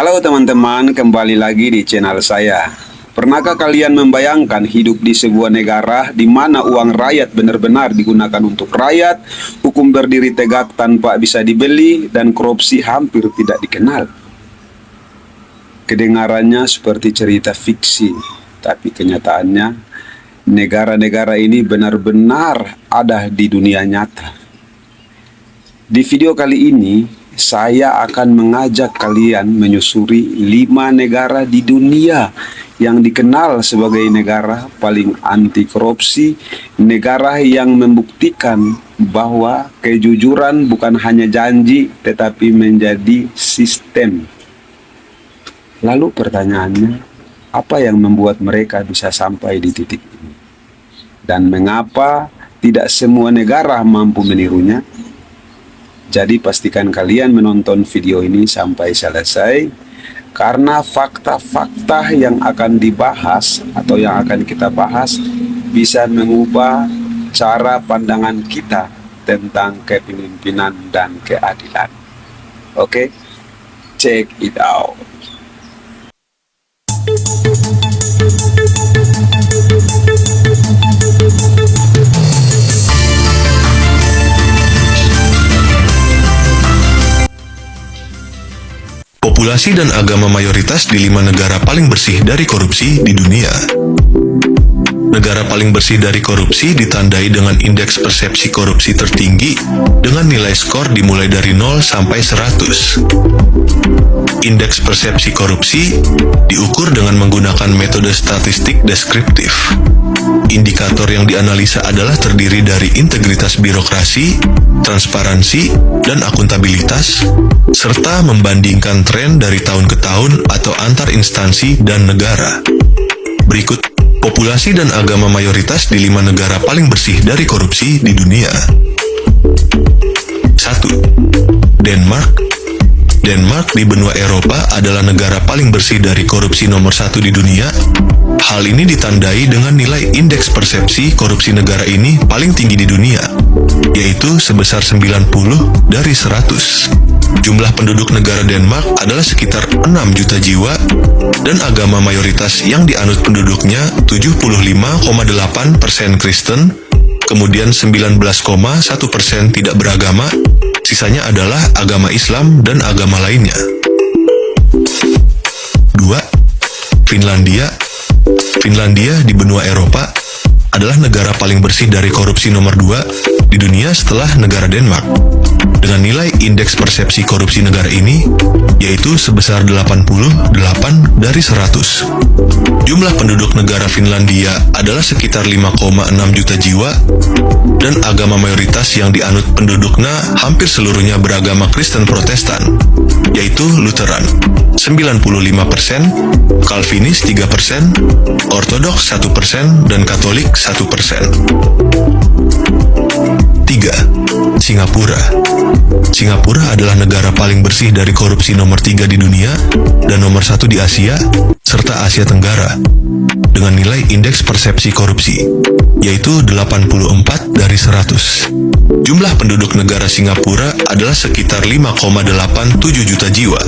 Halo teman-teman, kembali lagi di channel saya. Pernahkah kalian membayangkan hidup di sebuah negara di mana uang rakyat benar-benar digunakan untuk rakyat, hukum berdiri tegak tanpa bisa dibeli, dan korupsi hampir tidak dikenal? Kedengarannya seperti cerita fiksi, tapi kenyataannya negara-negara ini benar-benar ada di dunia nyata. Di video kali ini, saya akan mengajak kalian menyusuri 5 negara di dunia yang dikenal sebagai negara paling anti korupsi, negara yang membuktikan bahwa kejujuran bukan hanya janji tetapi menjadi sistem. Lalu pertanyaannya, apa yang membuat mereka bisa sampai di titik ini? Dan mengapa tidak semua negara mampu menirunya? Jadi pastikan kalian menonton video ini sampai selesai, karena fakta-fakta yang akan dibahas atau yang akan kita bahas bisa mengubah cara pandangan kita tentang kepemimpinan dan keadilan. Oke, check it out. Populasi dan agama mayoritas di 5 negara paling bersih dari korupsi di dunia. Negara paling bersih dari korupsi ditandai dengan indeks persepsi korupsi tertinggi dengan nilai skor dimulai dari 0 sampai 100. Indeks persepsi korupsi diukur dengan menggunakan metode statistik deskriptif. Indikator yang dianalisa adalah terdiri dari integritas birokrasi, transparansi, dan akuntabilitas, serta membandingkan tren dari tahun ke tahun atau antar instansi dan negara. Berikut populasi dan agama mayoritas di 5 negara paling bersih dari korupsi di dunia. 1. Denmark. Denmark di benua Eropa adalah negara paling bersih dari korupsi nomor 1 di dunia. Hal ini ditandai dengan nilai indeks persepsi korupsi negara ini paling tinggi di dunia, yaitu sebesar 90 dari 100. Jumlah penduduk negara Denmark adalah sekitar 6 juta jiwa, dan agama mayoritas yang dianut penduduknya 75,8% Kristen, kemudian 19,1% tidak beragama, sisanya adalah agama Islam dan agama lainnya. 2. Finlandia. Finlandia di benua Eropa adalah negara paling bersih dari korupsi nomor 2 di dunia setelah negara Denmark, dengan nilai indeks persepsi korupsi negara ini yaitu sebesar 88 dari 100. Jumlah penduduk negara Finlandia adalah sekitar 5,6 juta jiwa, dan agama mayoritas yang dianut penduduknya hampir seluruhnya beragama Kristen Protestan, yaitu Lutheran 95%, Calvinis 3%, Ortodoks 1%, dan Katolik 1%. 3. Singapura. Singapura adalah negara paling bersih dari korupsi nomor 3 di dunia dan nomor 1 di Asia serta Asia Tenggara, dengan nilai indeks persepsi korupsi yaitu 84 dari 100. Jumlah penduduk negara Singapura adalah sekitar 5,87 juta jiwa,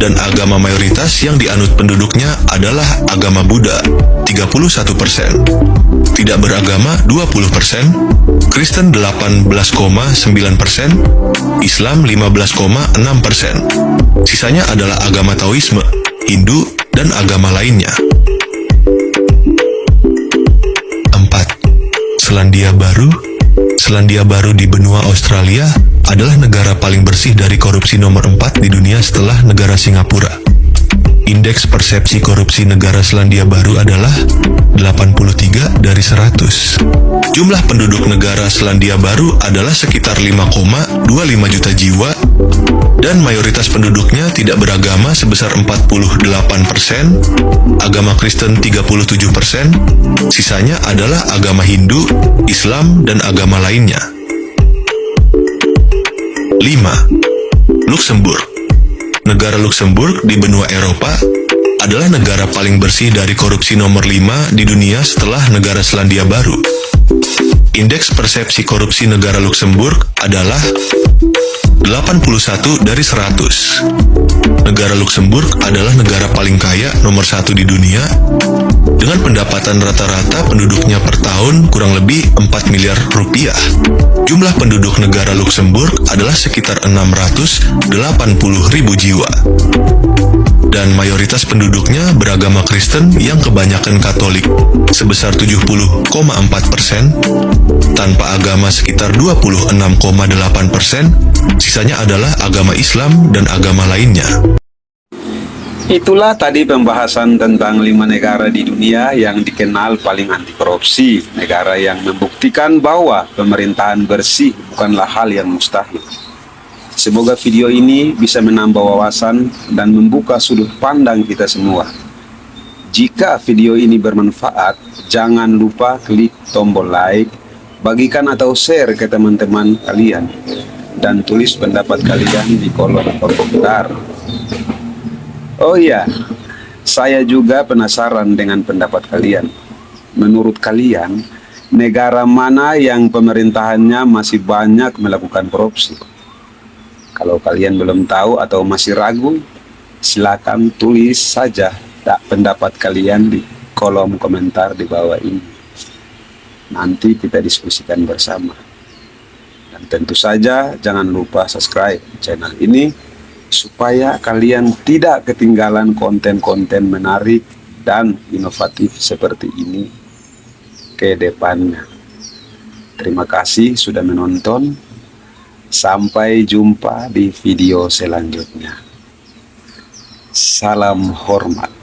dan agama mayoritas yang dianut penduduknya adalah agama Buddha 31%, tidak beragama 20%, Kristen 18,9%, Islam 15,6%. Sisanya adalah agama Taoisme, Hindu, dan agama lainnya. 4. Selandia Baru. Selandia Baru di benua Australia adalah negara paling bersih dari korupsi nomor 4 di dunia setelah negara Singapura. Indeks persepsi korupsi negara Selandia Baru adalah 83 dari 100. Jumlah penduduk negara Selandia Baru adalah sekitar 5,25 juta jiwa, dan mayoritas penduduknya tidak beragama sebesar 48%, agama Kristen 37%, sisanya adalah agama Hindu, Islam, dan agama lainnya. 5. Luksemburg. Negara Luksemburg di benua Eropa adalah negara paling bersih dari korupsi nomor 5 di dunia setelah negara Selandia Baru. Indeks persepsi korupsi negara Luksemburg adalah 81 dari 100. Negara negara Luksemburg adalah negara paling kaya nomor 1 di dunia dengan pendapatan rata-rata penduduknya per tahun kurang lebih 4 miliar rupiah. Jumlah penduduk negara Luksemburg adalah sekitar 680 ribu jiwa. Dan mayoritas penduduknya beragama Kristen yang kebanyakan Katolik sebesar 70,4%, tanpa agama sekitar 26,8%, sisanya adalah agama Islam dan agama lainnya. Itulah tadi pembahasan tentang 5 negara di dunia yang dikenal paling anti korupsi, negara yang membuktikan bahwa pemerintahan bersih bukanlah hal yang mustahil. Semoga video ini bisa menambah wawasan dan membuka sudut pandang kita semua. Jika video ini bermanfaat, jangan lupa klik tombol like, bagikan atau share ke teman-teman kalian, dan tulis pendapat kalian di kolom komentar. Oh iya, saya juga penasaran dengan pendapat kalian. Menurut kalian, negara mana yang pemerintahannya masih banyak melakukan korupsi? Kalau kalian belum tahu atau masih ragu, silakan tulis saja pendapat kalian di kolom komentar di bawah ini. Nanti kita diskusikan bersama. Dan tentu saja jangan lupa subscribe channel ini supaya kalian tidak ketinggalan konten-konten menarik dan inovatif seperti ini ke depannya. Terima kasih sudah menonton. Sampai jumpa di video selanjutnya. Salam hormat.